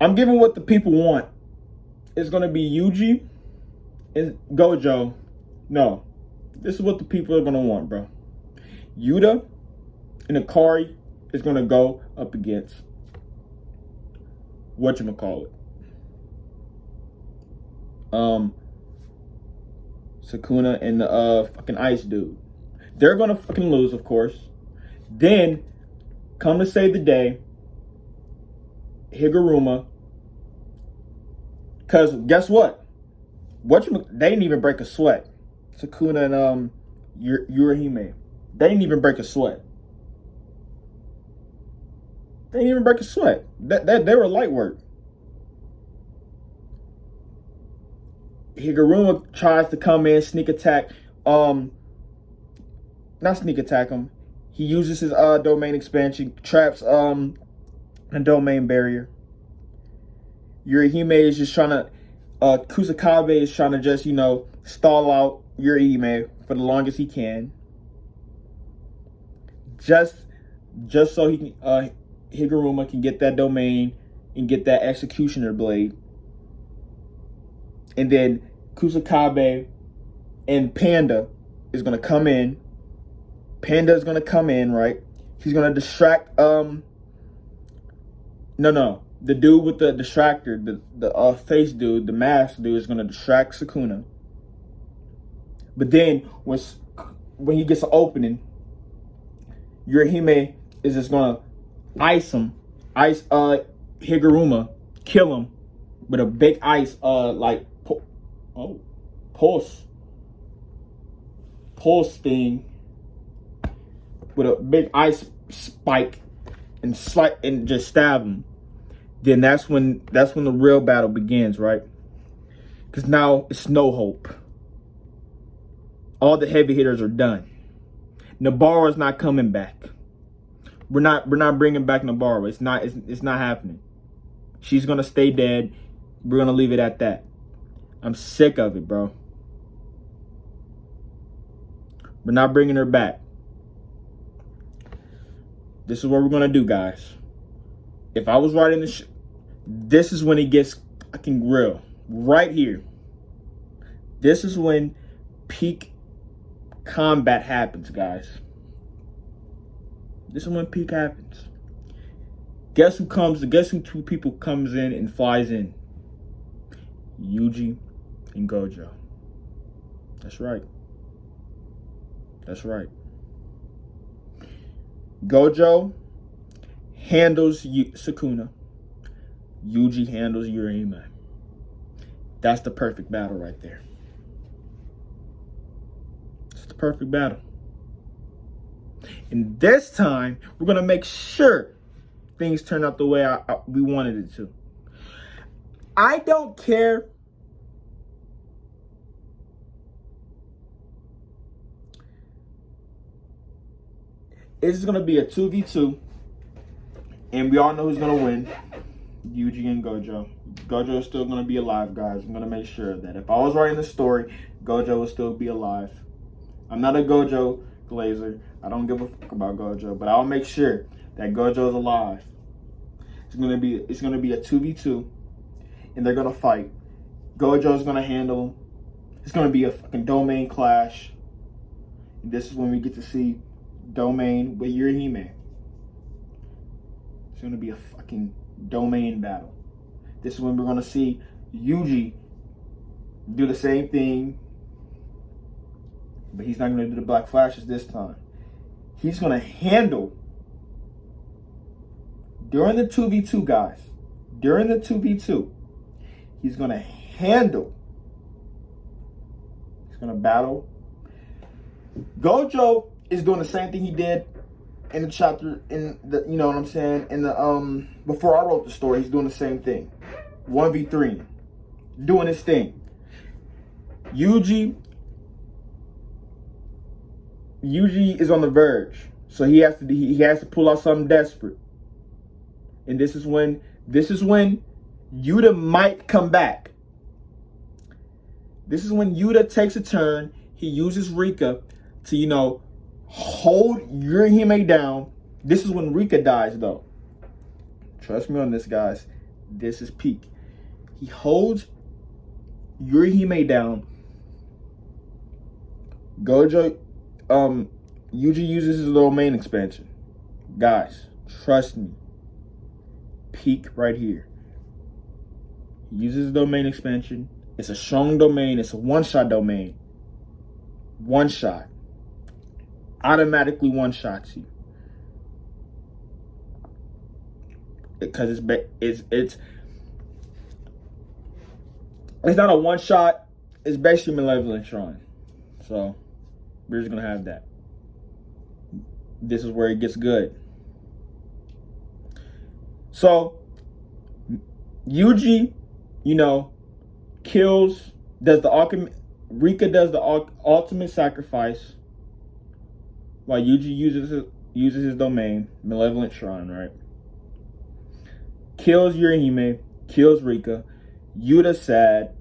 I'm giving what the people want. It's going to be Yuji and Gojo. No. This is what the people are going to want, bro. Yuta and Akari is going to go up against whatchamacallit. Sukuna and the fucking ice dude. They're going to fucking lose, of course. Then, come to save the day, Higuruma. Because guess what? They didn't even break a sweat. Sukuna and Yurihime. They didn't even break a sweat. They didn't even break a sweat. They were light work. Higuruma tries to come in, sneak attack. Not sneak attack him. He uses his domain expansion, traps a domain barrier. Yurihime is just trying to, Kusakabe is trying to just, stall out Yurihime for the longest he can. Just so he can, Higuruma can get that domain and get that executioner blade. And then Kusakabe and Panda is going to come in. Panda is going to come in, right? He's going to distract, the dude with the distractor, the face dude, the mask dude is going to distract Sukuna. But then when he gets an opening, Yurihime is just going to ice Higuruma, kill him with a big ice, pulse thing with a big ice spike and just stab him. Then that's when the real battle begins, right? Because now it's no hope. All the heavy hitters are done. Nabara's not coming back. We're not bringing back Nabara. It's not happening. She's gonna stay dead. We're gonna leave it at that. I'm sick of it, bro. We're not bringing her back. This is what we're gonna do, guys. If I was writing this, this is when it gets fucking real. Right here. This is when peak combat happens, guys. This is when peak happens. Guess who two people comes in and flies in? Yuji and Gojo. That's right. That's right. Gojo handles Sukuna. Yuji handles Yurihime. That's the perfect battle right there. It's the perfect battle. And this time, we're going to make sure things turn out the way we wanted it to. I don't care. It's going to be a 2v2. And we all know who's going to win. Yuji and Gojo. Gojo is still going to be alive, guys. I'm going to make sure that if I was writing the story, Gojo will still be alive. I'm not a Gojo glazer. I don't give a fuck about Gojo, but I'll make sure that Gojo is alive. It's gonna be a 2v2, and they're gonna fight. Gojo's gonna handle him. It's gonna be a fucking domain clash. And this is when we get to see domain with Yurihime. It's gonna be a fucking domain battle. This is when we're gonna see Yuji do the same thing, but he's not gonna do the black flashes this time. He's gonna handle during the 2v2, guys. During the 2v2, he's gonna handle. He's gonna battle. Gojo is doing the same thing he did in the chapter, in the, you know what I'm saying, in the before I wrote the story. He's doing the same thing. 1v3, doing his thing. Yuji is on the verge, so he has to pull out something desperate. And this is when Yuta might come back. This is when Yuta takes a turn. He uses Rika to, hold Yurihime down. This is when Rika dies, though. Trust me on this, guys. This is peak. He holds Yurihime down. Gojo, Yuji uses his domain expansion. Guys, trust me. Peak right here. He uses his domain expansion. It's a strong domain. It's a one-shot domain. One shot. Automatically one-shots you. Because it's not a one shot. It's basically Malevolent Shrine. So we're just gonna have that. This is where it gets good. So Yuji, Rika does the ultimate sacrifice while Yuji uses his domain, Malevolent Shrine, right? Kills Yurihime, kills Rika. Yuta's sad.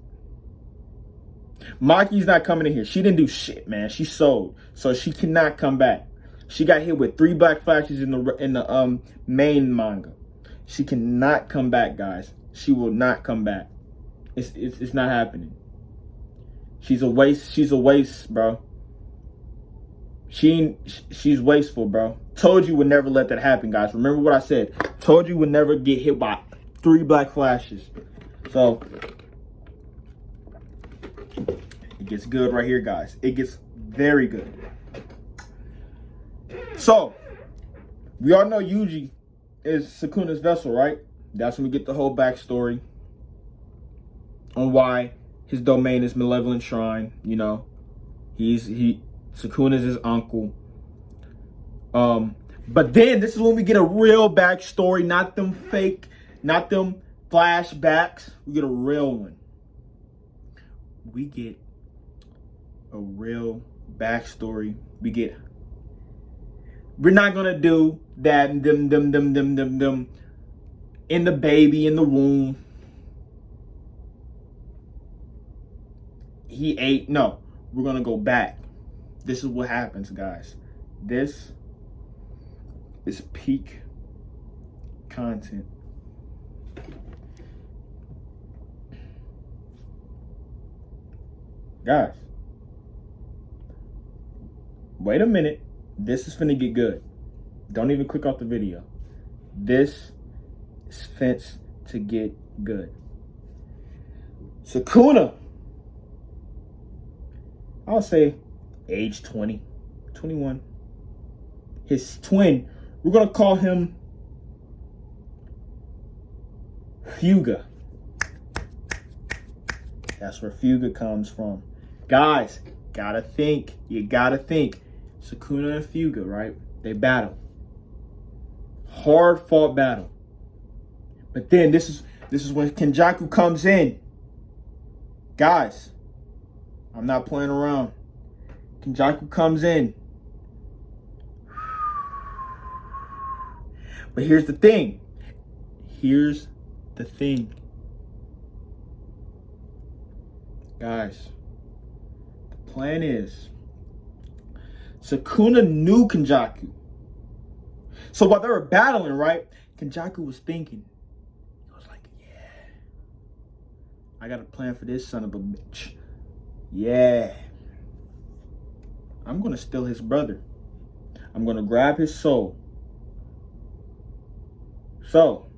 Maki's not coming in here. She didn't do shit, man. She sold, so she cannot come back. She got hit with 3 black flashes in the main manga. She cannot come back, guys. She will not come back. It's not happening. She's a waste. She's a waste, bro. She's wasteful, bro. Told you would never let that happen, guys. Remember what I said. Told you would never get hit by 3 black flashes. So it gets good right here, guys. It gets very good. So we all know Yuji is Sukuna's vessel, right? That's when we get the whole backstory on why his domain is Malevolent Shrine. Sukuna's his uncle. But then this is when we get a real backstory, not them fake, not them flashbacks. We get a real one. We get a real backstory. We're not gonna do that them in the baby in the womb. He ate. No, we're gonna go back. This is what happens, guys. This is peak content. Guys, wait a minute. This is finna get good. Don't even click off the video. This is finna to get good. Sukuna, I'll say age 20, 21. His twin, we're gonna call him Fuga. That's where Fuga comes from. Guys, gotta think. You gotta think. Sukuna and Fuga, right? They battle. Hard fought battle. But then this is when Kenjaku comes in. Guys, I'm not playing around. Kenjaku comes in. But here's the thing. Guys, the plan is Sukuna knew Kenjaku. So while they were battling, right, Kenjaku was thinking. He was like, yeah, I got a plan for this son of a bitch. Yeah. I'm going to steal his brother. I'm going to grab his soul. So,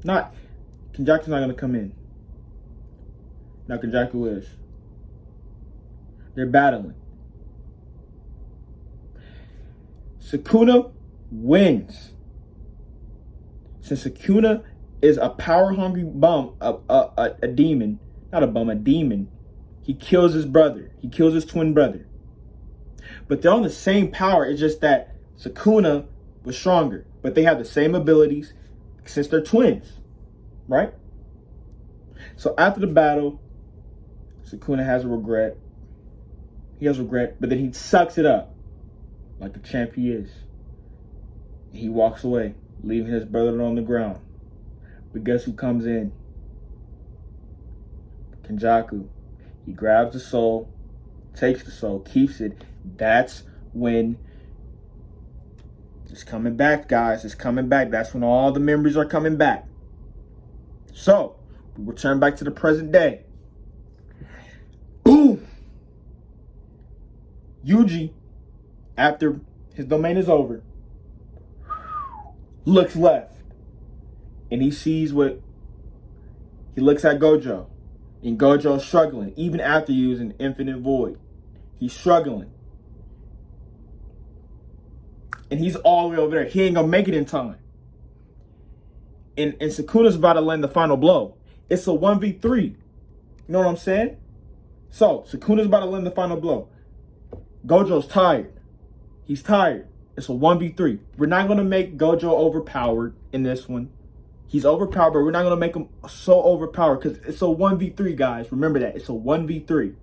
Kenjaku's not going to come in. Now Kenjaku is. They're battling. Sukuna wins. Since Sukuna is a power-hungry bum, a demon, not a bum, a demon, he kills his brother. He kills his twin brother. But they're on the same power. It's just that Sukuna was stronger. But they have the same abilities since they're twins. Right? So after the battle, Sukuna has a regret. He has regret, but then he sucks it up like the champ he is. He walks away, leaving his brother on the ground. But guess who comes in? Kenjaku. He grabs the soul, takes the soul, keeps it. That's when it's coming back, guys. It's coming back. That's when all the memories are coming back. So, we return back to the present day. Boom! Yuji, after his domain is over, looks left. And he sees what... He looks at Gojo. And Gojo's struggling, even after using Infinite Void. He's struggling. And he's all the way over there. He ain't gonna make it in time. And Sukuna's about to land the final blow. It's a 1v3. You know what I'm saying? So, Sukuna's about to land the final blow. Gojo's tired. He's tired. It's a 1v3. We're not going to make Gojo overpowered in this one. He's overpowered, but we're not going to make him so overpowered because it's a 1v3, guys. Remember that. It's a 1v3.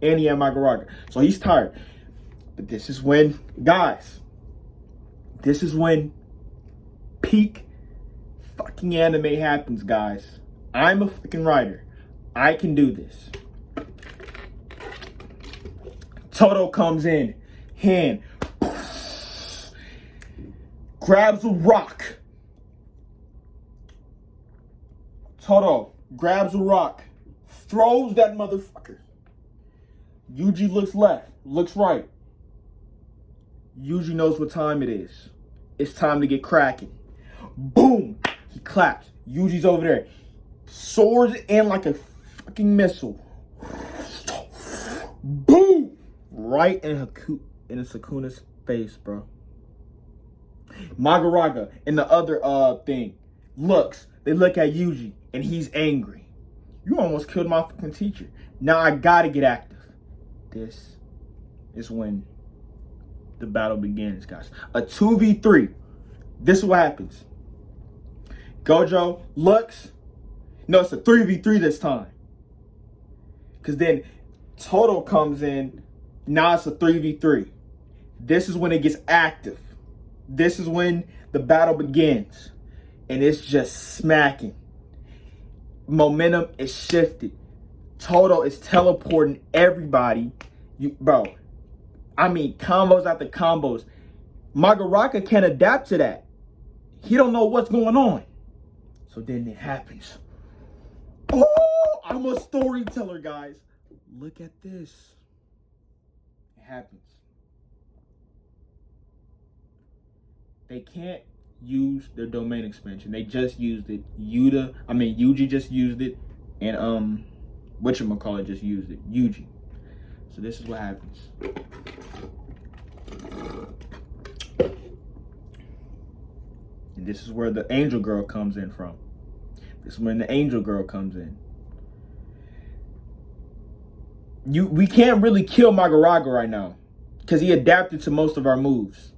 And he had Magaraga. So he's tired. But this is when, guys, this is when peak fucking anime happens, guys. I'm a fucking writer. I can do this. Toto comes in, hand, grabs a rock. Toto grabs a rock, throws that motherfucker. Yuji looks left, looks right. Yuji knows what time it is. It's time to get cracking. Boom! He claps. Yuji's over there. Soars in like a fucking missile. Boom! Right in Sukuna's face, bro. Magaraga and the other thing looks. They look at Yuji and he's angry. You almost killed my fucking teacher. Now I gotta get active. This is when the battle begins, guys. A 2v3. This is what happens. Gojo looks. No, it's a 3v3 this time. Because then Toto comes in. Now it's a 3v3. This is when it gets active. This is when the battle begins. And it's just smacking. Momentum is shifted. Toto is teleporting everybody. Bro, I mean, combos after combos. Magaraka can't adapt to that. He don't know what's going on. So then it happens. Oh, I'm a storyteller, guys. Look at this. It happens. They can't use their domain expansion. They just used it. Yuji just used it. And whatchamacallit just used it. Yuji. So this is what happens. And this is where the angel girl comes in from. This is when the angel girl comes in. We can't really kill Magaraga right now because he adapted to most of our moves.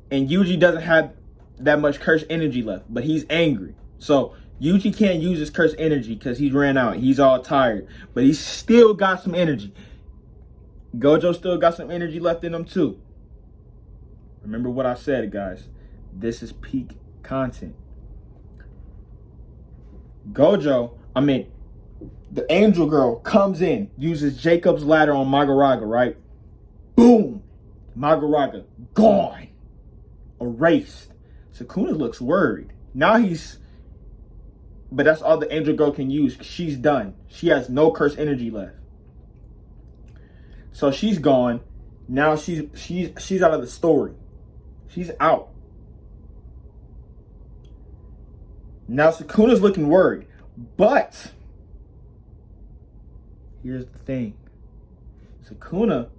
And Yuji doesn't have that much cursed energy left, but he's angry. So Yuji can't use his cursed energy because he ran out. He's all tired, but he's still got some energy. Gojo still got some energy left in him too. Remember what I said, guys. This is peak content. The angel girl comes in, uses Jacob's ladder on Magaraga, right? Boom! Magaraga, gone. Erased. Sukuna looks worried. Now but that's all the angel girl can use. She's done. She has no cursed energy left. So she's gone. Now she's out of the story. She's out. Now Sukuna's looking worried. But here's the thing. Sukuna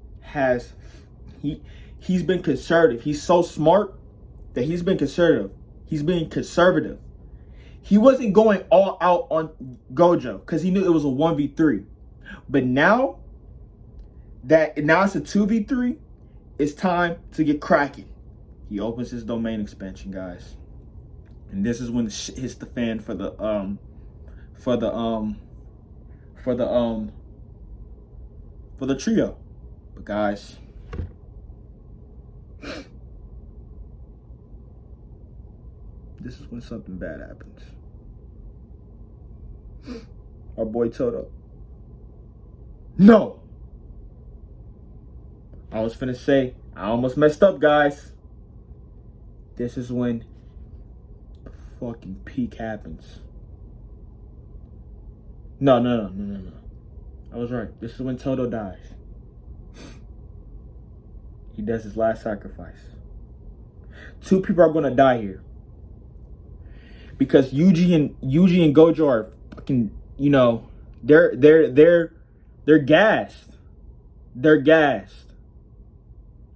he's been conservative. He's so smart that he's been conservative. He's being conservative. He wasn't going all out on Gojo because he knew it was a 1v3. But now it's a 2v3, it's time to get cracking. He opens his domain expansion, guys. And this is when the shit hits the fan for the trio. But guys, this is when something bad happens. Our boy Toto. No! I was finna say, I almost messed up, guys. This is when the fucking peak happens. No. I was right. This is when Toto dies. He does his last sacrifice. 2 people are gonna die here. Because Yuji and Gojo are fucking, you know, they're gassed. They're gassed.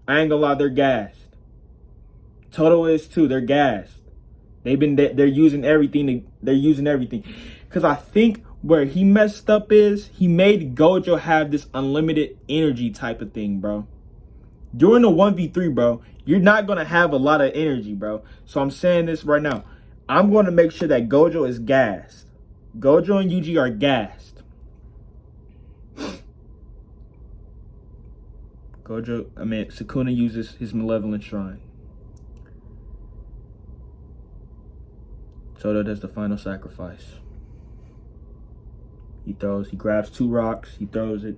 I ain't gonna lie, they're gassed. Toto is too. They're gassed. They're using everything. They're using everything. Because I think where he messed up is he made Gojo have this unlimited energy type of thing, bro. During the 1v3, bro, you're not going to have a lot of energy, bro. So I'm saying this right now. I'm going to make sure that Gojo is gassed. Gojo and Yuji are gassed. Sukuna uses his malevolent shrine. Toto does the final sacrifice. He grabs 2 rocks, he throws it,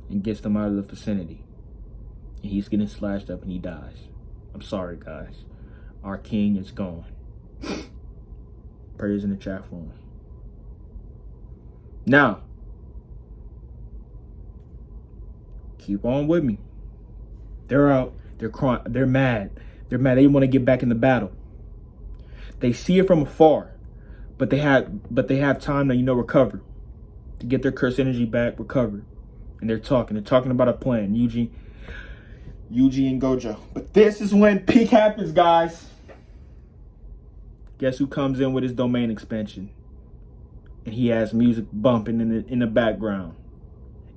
and gets them out of the vicinity. And he's getting slashed up and he dies. I'm sorry, guys. Our king is gone. Prayers in the chat for him. Now, keep on with me. They're out. They're crying. They're mad. They're mad. They want to get back in the battle. They see it from afar, but they have time to, you know, recover, to get their cursed energy back, recover. And they're talking about a plan. Yuji and Gojo. But this is when peak happens, guys. Guess who comes in with his domain expansion? And he has music bumping in the background.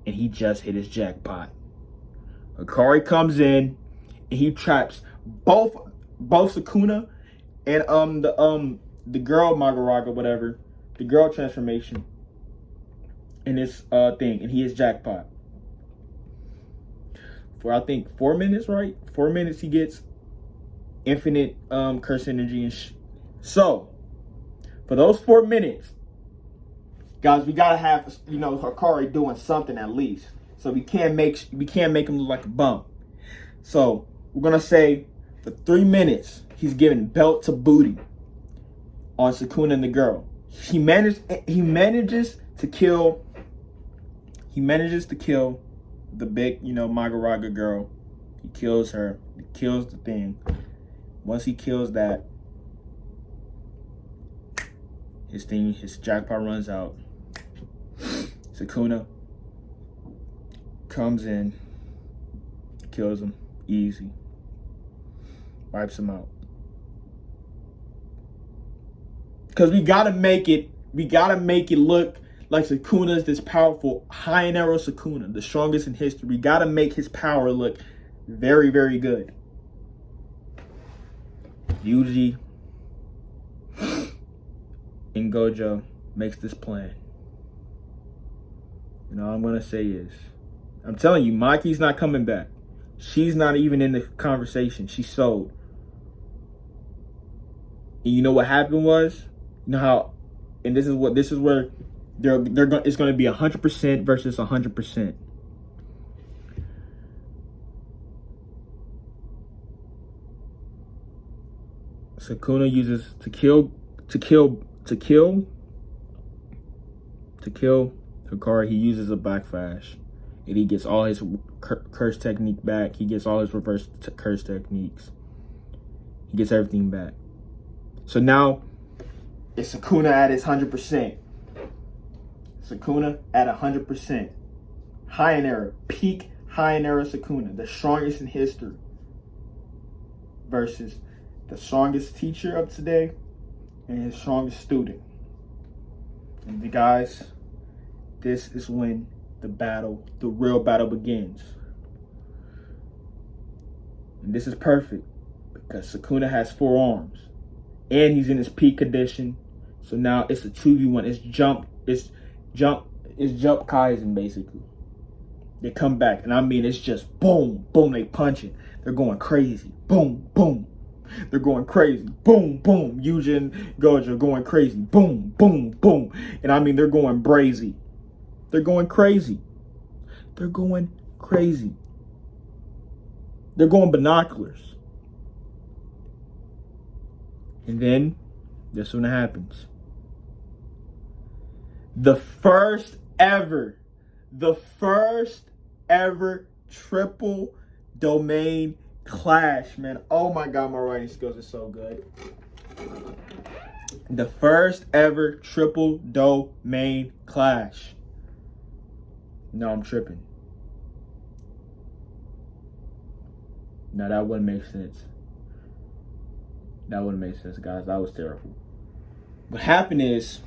And he just hit his jackpot. Akari comes in and he traps both Sukuna and the girl Magaraga, whatever, the girl transformation in this thing, and he is jackpot. For I think 4 minutes, right? 4 minutes he gets infinite curse energy and so for those 4 minutes, guys, we gotta have, you know, Hakari doing something at least. So we can't make him look like a bum. So we're gonna say for 3 minutes he's giving belt to booty on Sukuna and the girl. He manages to kill the big, you know, Magaraga girl. He kills her. He kills the thing. Once he kills that, his jackpot runs out. Sukuna comes in, kills him, easy. Wipes him out. Because we gotta make it look like Sukuna is this powerful, high and arrow Sukuna, the strongest in history. We gotta make his power look very, very good. Yuji and Gojo makes this plan. And all I'm gonna say is, I'm telling you, Maki's not coming back. She's not even in the conversation. She's sold. And you know what happened was, you know how, and this is where it's going to be 100% versus 100%. Sukuna uses to kill Hikari. He uses a backflash, and he gets all his curse technique back. He gets all his reverse curse techniques. He gets everything back. So now it's Sukuna at his 100%. Sukuna at 100%. High and error. Peak high and error Sukuna. The strongest in history. Versus the strongest teacher of today and his strongest student. And the guys, this is when the real battle begins. And this is perfect because Sukuna has 4 arms. And he's in his peak condition. So now it's a 2v1. It's jump tsukaisen basically. They come back, and I mean it's just boom, boom, they punching. They're going crazy. Boom, boom. They're going crazy. Boom, boom. Yuji and Gojo going crazy. Boom, boom, boom. And I mean they're going brazy. They're going crazy. They're going crazy. They're going binoculars. And then This when it happens. The first ever triple domain clash, man. Oh my God, my writing skills are so good. The first ever triple domain clash. No, I'm tripping. No, that wouldn't make sense. That wouldn't make sense, guys. That was terrible. What happened is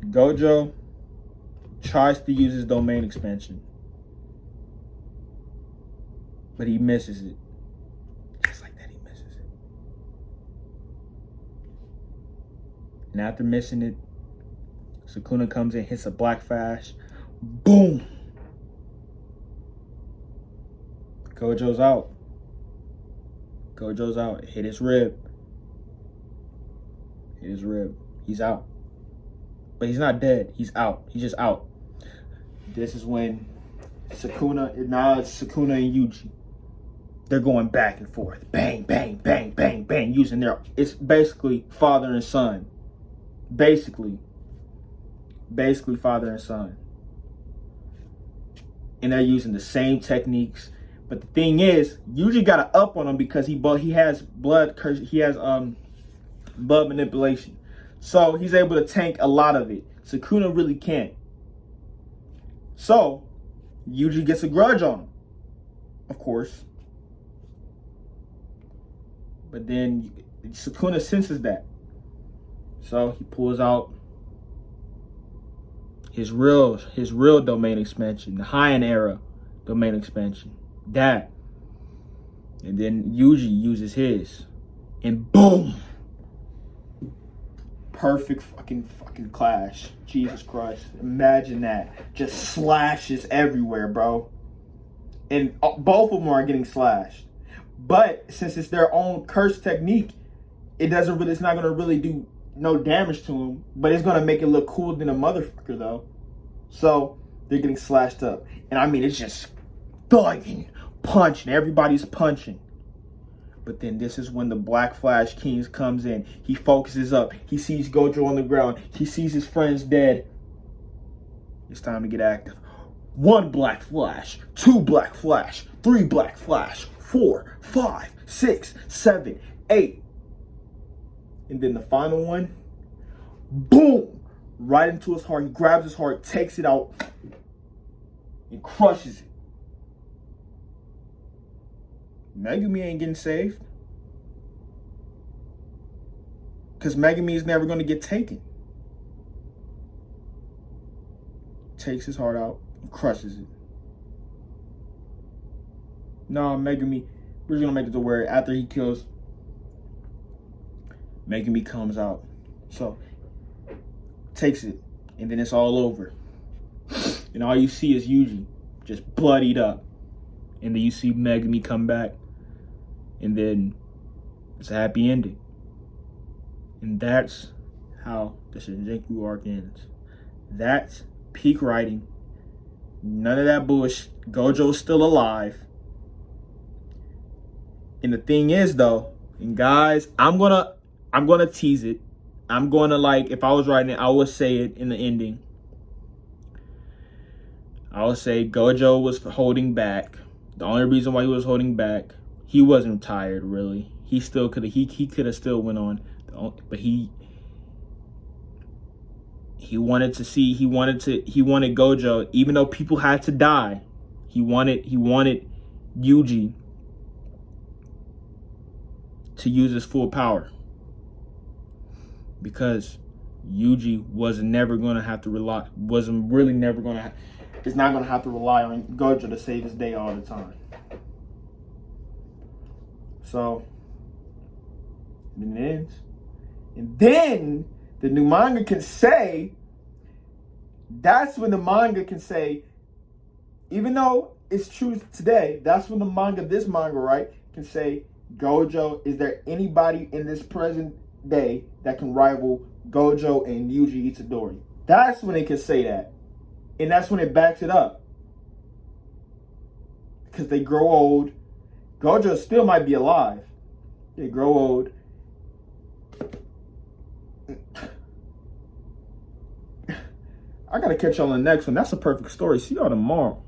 Gojo tries to use his domain expansion, but he misses it. Just like that, he misses it. And after missing it, Sukuna comes in, hits a black flash. Boom! Gojo's out. Gojo's out. Hit his rib. Hit his rib. He's out. But he's not dead. He's out. He's just out. This is when Sukuna, now it's Sukuna and Yuji. They're going back and forth. Bang, bang, bang, bang, bang. Using their, it's basically father and son. Basically father and son. And they're using the same techniques. But the thing is, Yuji got an up on him because he has blood manipulation. So he's able to tank a lot of it. Sukuna really can't. So Yuji gets a grudge on him, of course. But then Sukuna senses that. So he pulls out his real domain expansion, the Heian era domain expansion. That. And then Yuji uses his. And boom! Perfect fucking clash. Jesus Christ. Imagine that. Just slashes everywhere, bro. And both of them are getting slashed. But since it's their own curse technique, it's not gonna really do no damage to them. But it's gonna make it look cool than a motherfucker though. So they're getting slashed up. And I mean, it's just thugging, punching. Everybody's punching. But then this is when the Black Flash Kings comes in. He focuses up. He sees Gojo on the ground. He sees his friends dead. It's time to get active. 1 Black Flash, 2 Black Flash, 3 Black Flash, 4, 5, 6, 7, 8. And then the final one, boom, right into his heart. He grabs his heart, takes it out, and crushes it. Megumi ain't getting saved. Because Megumi is never going to get taken. Takes his heart out and crushes it. No, Megumi, we're just going to make it to where after he kills, Megumi comes out. So, takes it. And then it's all over. And all you see is Yuji just bloodied up. And then you see Megumi come back. And then it's a happy ending. And that's how the Shinjuku arc ends. That's peak writing. None of that bullshit. Gojo's still alive. And the thing is though, and guys, I'm gonna tease it. I'm gonna, like, if I was writing it, I would say it in the ending. I would say Gojo was holding back. The only reason why he was holding back, he wasn't tired really. He still could have. He could have still went on, but he wanted to see. He wanted Gojo, even though people had to die. He wanted Yuji to use his full power, because Yuji wasn't never going to have to rely. Wasn't really never going to. Is not going to have to rely on Gojo to save his day all the time. So, then it ends. And then the new manga can say, that's when the manga can say, even though it's true today, that's when the manga, this manga, right, can say, Gojo, is there anybody in this present day that can rival Gojo and Yuji Itadori? That's when it can say that. And that's when it backs it up. Because they grow old. Gojo still might be alive. They grow old. I gotta catch y'all on the next one. That's a perfect story. See y'all tomorrow.